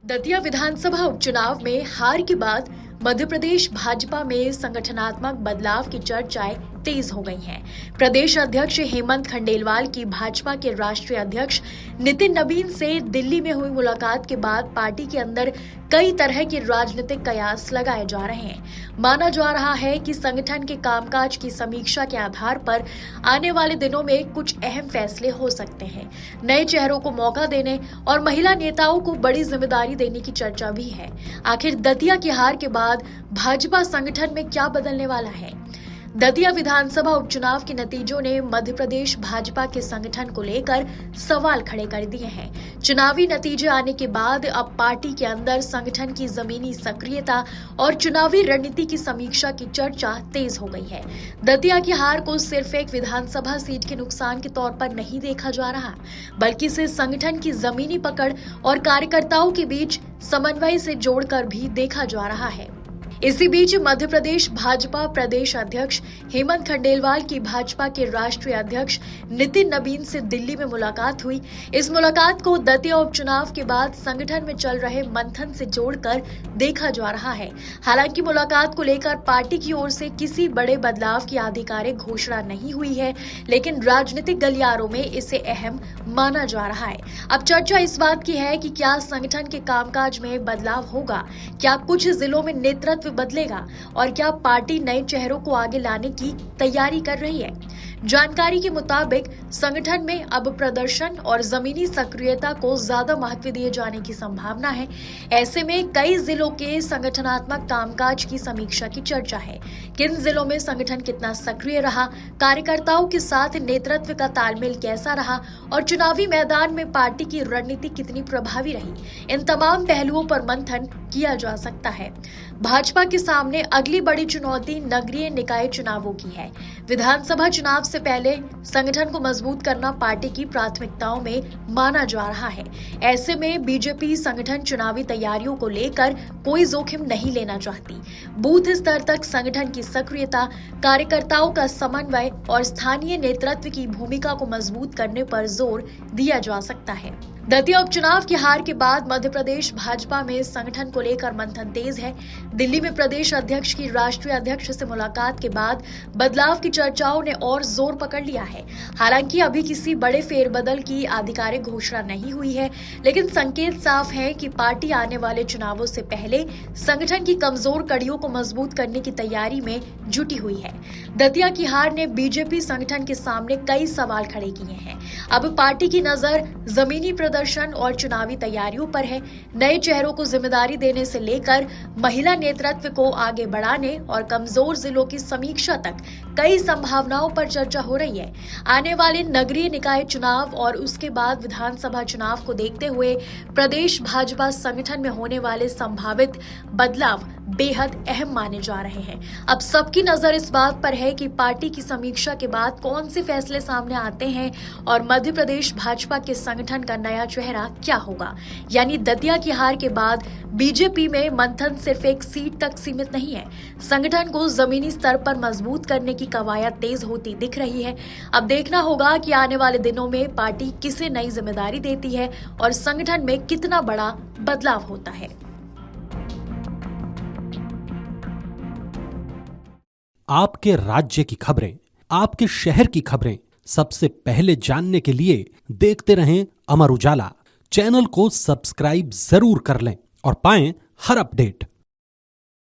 दतिया विधानसभा उपचुनाव में हार के बाद मध्य प्रदेश भाजपा में संगठनात्मक बदलाव की चर्चाएं तेज हो गई हैं। प्रदेश अध्यक्ष हेमंत खंडेलवाल की भाजपा के राष्ट्रीय अध्यक्ष नितिन नबीन से दिल्ली में हुई मुलाकात के बाद पार्टी के अंदर कई तरह के राजनीतिक कयास लगाए जा रहे हैं। माना जा रहा है कि संगठन के कामकाज की समीक्षा के आधार पर आने वाले दिनों में कुछ अहम फैसले हो सकते हैं। नए चेहरों को मौका देने और महिला नेताओं को बड़ी जिम्मेदारी देने की चर्चा भी है। आखिर दतिया की हार के बाद भाजपा संगठन में क्या बदलने वाला है? दतिया विधानसभा उपचुनाव के नतीजों ने मध्य प्रदेश भाजपा के संगठन को लेकर सवाल खड़े कर दिए हैं। चुनावी नतीजे आने के बाद अब पार्टी के अंदर संगठन की जमीनी सक्रियता और चुनावी रणनीति की समीक्षा की चर्चा तेज हो गई है। दतिया की हार को सिर्फ एक विधानसभा सीट के नुकसान के तौर पर नहीं देखा जा रहा, बल्कि इसे संगठन की जमीनी पकड़ और कार्यकर्ताओं के बीच समन्वय से जोड़कर भी देखा जा रहा है। इसी बीच मध्य प्रदेश भाजपा प्रदेश अध्यक्ष हेमंत खंडेलवाल की भाजपा के राष्ट्रीय अध्यक्ष नितिन नबीन से दिल्ली में मुलाकात हुई। इस मुलाकात को दतिया उपचुनाव के बाद संगठन में चल रहे मंथन से जोड़कर देखा जा रहा है। हालांकि मुलाकात को लेकर पार्टी की ओर से किसी बड़े बदलाव की आधिकारिक घोषणा नहीं हुई है, लेकिन राजनीतिक गलियारों में इसे अहम माना जा रहा है। अब चर्चा इस बात की है कि क्या संगठन के कामकाज में बदलाव होगा, क्या कुछ जिलों में नेतृत्व बदलेगा और क्या पार्टी नए चेहरों को आगे लाने की तैयारी कर रही है। जानकारी के मुताबिक संगठन में अब प्रदर्शन और जमीनी सक्रियता को ज्यादा महत्व दिए जाने की संभावना है। ऐसे में कई जिलों के संगठनात्मक कामकाज की समीक्षा की चर्चा है। किन जिलों में संगठन कितना सक्रिय रहा, कार्यकर्ताओं के साथ नेतृत्व का तालमेल कैसा रहा और चुनावी मैदान में पार्टी की रणनीति कितनी प्रभावी रही, इन तमाम पहलुओं पर मंथन किया जा सकता है। भाजपा के सामने अगली बड़ी चुनौती नगरीय निकाय चुनावों की है। विधानसभा चुनाव से पहले संगठन को मजबूत करना पार्टी की प्राथमिकताओं में माना जा रहा है। ऐसे में बीजेपी संगठन चुनावी तैयारियों को लेकर कोई जोखिम नहीं लेना चाहती। बूथ स्तर तक संगठन की सक्रियता, कार्यकर्ताओं का समन्वय और स्थानीय नेतृत्व की भूमिका को मजबूत करने पर जोर दिया जा सकता है। दतिया उपचुनाव की हार के बाद मध्य प्रदेश भाजपा में संगठन को लेकर मंथन तेज है। दिल्ली में प्रदेश अध्यक्ष की राष्ट्रीय अध्यक्ष से मुलाकात के बाद बदलाव की चर्चाओं ने और जोर पकड़ लिया है। हालांकि अभी किसी बड़े फेरबदल की आधिकारिक घोषणा नहीं हुई है, लेकिन संकेत साफ है कि पार्टी आने वाले चुनावों से पहले संगठन की कमजोर कड़ियों को मजबूत करने की तैयारी में जुटी हुई है। दतिया की हार ने बीजेपी संगठन के सामने कई सवाल खड़े किए हैं। अब पार्टी की नजर जमीनी प्रदर्शन और चुनावी तैयारियों पर है। नए चेहरों को जिम्मेदारी देने से लेकर महिला नेतृत्व को आगे बढ़ाने और कमजोर जिलों की समीक्षा तक कई संभावनाओं पर चर्चा हो रही है। आने वाले नगरीय निकाय चुनाव और उसके बाद विधानसभा चुनाव को देखते हुए प्रदेश भाजपा संगठन में होने वाले संभावित बदलाव बेहद अहम माने जा रहे हैं। अब सबकी नजर इस बात पर है कि पार्टी की समीक्षा के बाद कौन से फैसले सामने आते हैं और मध्य प्रदेश भाजपा के संगठन का नया चेहरा क्या होगा। यानी दतिया की हार के बाद बीजेपी में मंथन सिर्फ एक सीट तक सीमित नहीं है। संगठन को जमीनी स्तर पर मजबूत करने की कवायद तेज होती दिख रही है। अब देखना होगा कि आने वाले दिनों में पार्टी किसे नई जिम्मेदारी देती है और संगठन में कितना बड़ा बदलाव होता है। आपके राज्य की खबरें, आपके शहर की खबरें सबसे पहले जानने के लिए देखते रहें अमर उजाला। चैनल को सब्सक्राइब जरूर कर लें और पाएं हर अपडेट।